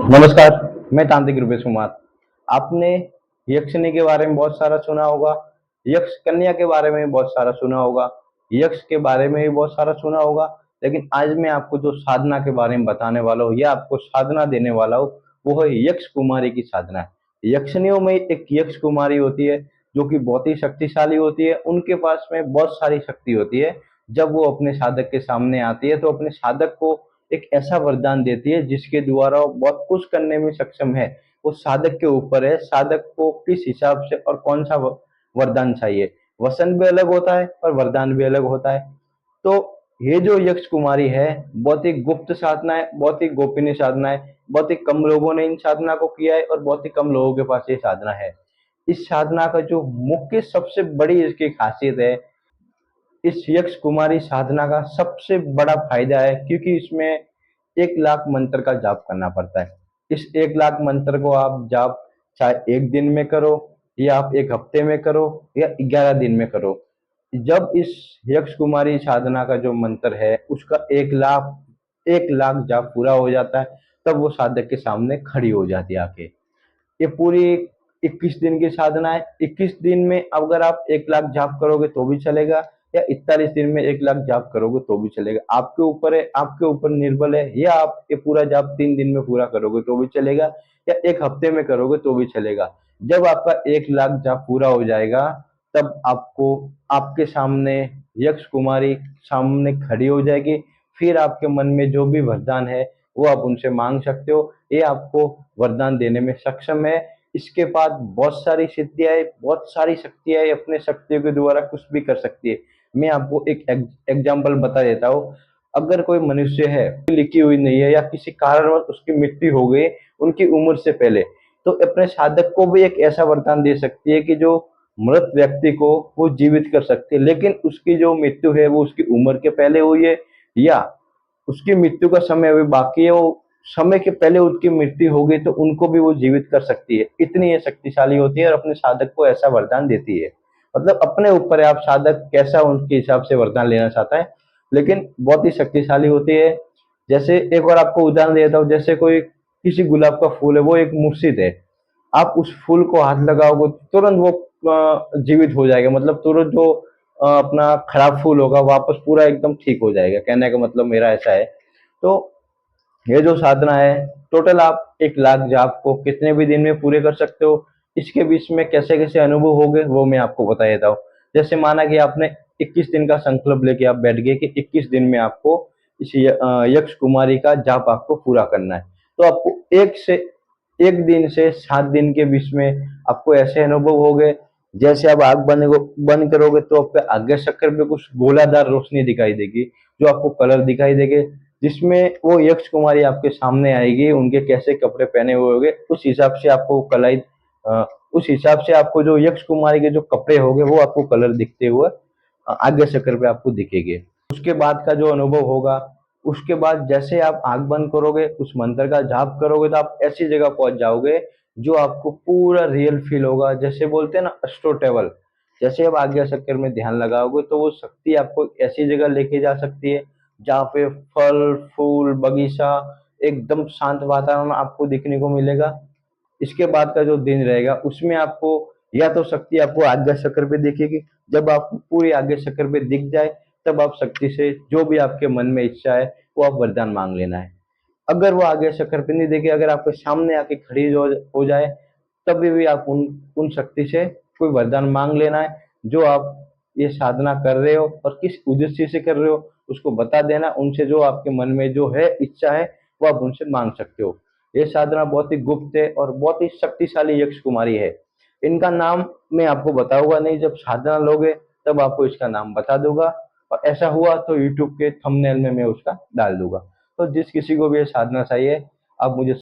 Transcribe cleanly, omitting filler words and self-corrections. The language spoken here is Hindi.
नमस्कार, मैं तांत्रिक रूपेश कुमार। आपने यक्षिणी के बारे में बहुत सारा सुना होगा, यक्ष कन्या के बारे में भी बहुत सारा सुना होगा, यक्ष के बारे में भी बहुत सारा सुना होगा, लेकिन आज मैं आपको जो साधना के बारे में बताने वाला हूँ या आपको साधना देने वाला हूँ, वो है यक्ष कुमारी की साधना। यक्षिणियों में एक यक्ष कुमारी होती है, जो कि बहुत ही शक्तिशाली होती है। उनके पास में बहुत सारी शक्ति होती है। जब वो अपने साधक के सामने आती है, तो अपने साधक को एक ऐसा वरदान देती है जिसके द्वारा वो बहुत कुछ करने में सक्षम है। वो साधक के ऊपर है, साधक को किस हिसाब से और कौन सा वरदान चाहिए। वसन भी अलग होता है और वरदान भी अलग होता है। तो ये जो यक्ष कुमारी है, बहुत ही गुप्त साधना है, बहुत ही गोपनीय साधना है। बहुत ही कम लोगों ने इन साधना को किया है और बहुत ही कम लोगों के पास ये साधना है। इस साधना का जो मुख्य सबसे बड़ी इसकी खासियत है, इस यक्ष कुमारी साधना का सबसे बड़ा फायदा है क्योंकि इसमें 1 लाख मंत्र का जाप करना पड़ता है। इस 1 लाख मंत्र को आप जाप चाहे एक दिन में करो या आप एक हफ्ते में करो या 11 दिन में करो। जब इस यक्ष कुमारी साधना का जो मंत्र है उसका 1 लाख जाप पूरा हो जाता है, तब वो साधक के सामने खड़ी हो जाती है आके। ये पूरी 21 दिन की साधना है। 21 दिन में अगर आप 1 लाख जाप करोगे तो भी चलेगा, या 41 दिन में 1 लाख जाप करोगे तो भी चलेगा। आपके ऊपर है, आपके ऊपर निर्भर है। या आप ये पूरा जाप 3 दिन में पूरा करोगे तो भी चलेगा, या एक हफ्ते में करोगे तो भी चलेगा। जब आपका 1 लाख जाप पूरा हो जाएगा, तब आपको आपके सामने यक्ष कुमारी सामने खड़ी हो जाएगी। फिर आपके मन में जो भी वरदान है वो आप उनसे मांग सकते हो। ये आपको वरदान देने में सक्षम है। इसके बाद बहुत सारी सिद्धियां है, बहुत सारी शक्तियां है, अपने शक्तियों के द्वारा कुछ भी कर सकती है। मैं आपको एक एग्जाम्पल बता देता हूँ। अगर कोई मनुष्य है, लिखी हुई नहीं है, या किसी कारणवश उसकी मृत्यु हो गई उनकी उम्र से पहले, तो अपने साधक को भी एक ऐसा वरदान दे सकती है कि जो मृत व्यक्ति को वो जीवित कर सकती है। लेकिन उसकी जो मृत्यु है वो उसकी उम्र के पहले हुई है, या उसकी मृत्यु का समय अभी बाकी है, वो समय के पहले उसकी मृत्यु हो गई तो उनको भी वो जीवित कर सकती है। इतनी ये शक्तिशाली होती है और अपने साधक को ऐसा वरदान देती है। मतलब अपने ऊपर है, आप साधक कैसा उनके हिसाब से वरदान लेना चाहता है, लेकिन बहुत ही शक्तिशाली होती है। जैसे एक और आपको उदाहरण देता हूँ, जैसे कोई किसी गुलाब का फूल है, वो एक मूर्छित है। आप उस फूल को हाथ लगाओगे तुरंत वो जीवित हो जाएगा। मतलब तुरंत जो अपना खराब फूल होगा वापस पूरा एकदम ठीक हो जाएगा। कहने का मतलब मेरा ऐसा है। तो ये जो साधना है, टोटल आप 1 लाख जाप को कितने भी दिन में पूरे कर सकते हो। इसके बीच में कैसे कैसे अनुभव हो गए वो मैं आपको बता देता हूँ। जैसे माना कि आपने 21 दिन का संकल्प लेके आप बैठ गए कि 21 दिन में आपको इस यक्ष कुमारी का जाप आपको पूरा करना है। तो आपको 1 दिन से 7 दिन के बीच में आपको ऐसे अनुभव हो गए, जैसे आप आग बंद करोगे तो आपके आगे चक्कर पे कुछ गोलादार रोशनी दिखाई देगी, जो आपको कलर दिखाई देंगे, जिसमें वो यक्ष कुमारी आपके सामने आएगी। उनके कैसे कपड़े पहने हुए होंगे उस हिसाब से आपको उस हिसाब से आपको जो यक्ष कुमारी के जो कपड़े होंगे वो आपको कलर दिखते हुए आगे चक्कर पे आपको दिखेंगे। उसके बाद का जो अनुभव होगा, उसके बाद जैसे आप आंख बंद करोगे, उस मंत्र का जाप करोगे, तो आप ऐसी जगह पहुंच जाओगे जो आपको पूरा रियल फील होगा। जैसे बोलते हैं ना, अस्ट्रो ट्रेवल। जैसे आप आज्ञा चक्र में ध्यान लगाओगे तो वो शक्ति आपको ऐसी जगह लेके जा सकती है जहाँ पे फल फूल बगीचा, एकदम शांत वातावरण आपको देखने को मिलेगा। इसके बाद का जो दिन रहेगा उसमें आपको या तो शक्ति आपको आज्ञा चक्र पे दिखेगी। जब आप पूरी आज्ञा चक्र पे दिख जाए, तब आप शक्ति से जो भी आपके मन में इच्छा है वो आप वरदान मांग लेना है। अगर वो आगे शक्कर पे नहीं देखे, अगर आपके सामने आके खड़ी हो जाए, तभी भी आप उन शक्ति से कोई वरदान मांग लेना है। जो आप ये साधना कर रहे हो और किस उद्देश्य से कर रहे हो उसको बता देना। उनसे जो आपके मन में जो है इच्छा है वो आप उनसे मांग सकते हो। ये साधना बहुत ही गुप्त है और बहुत ही शक्तिशाली यक्ष कुमारी है। इनका नाम मैं आपको बताऊंगा नहीं, जब साधना लोगे तब आपको इसका नाम बता दूंगा। और ऐसा हुआ तो यूट्यूब के थंबनेल में मैं उसका डाल दूंगा। तो जिस किसी को भी ये साधना चाहिए, आप मुझे